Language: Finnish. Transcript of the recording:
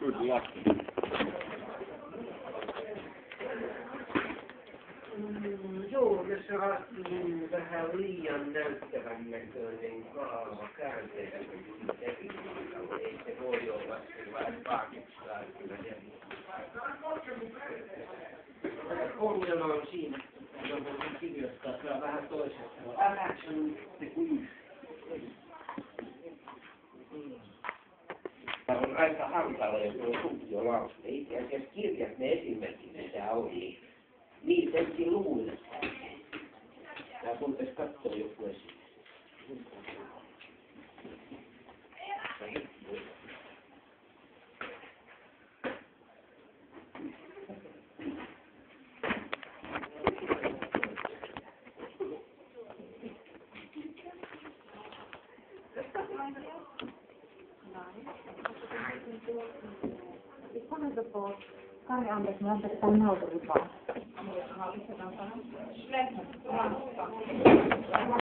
Good luck. Joo, me saatiin vähän liian näyttävän näköinen kaava käänteellä. Ei se voi olla sellainen kaakipsalainen. Ongelma on siinä, että voisin kirjoittaa tämä vähän toisesta. Action the Queen. Tämä on aika hankala, jos on suhtiolauste. Itse asiassa kirjat ne esimerkit, mitä oli. Niin senkin luulen. Tää voitaisiin katsoa joku esitys. Quando dopo fare anche una persona autorizzata.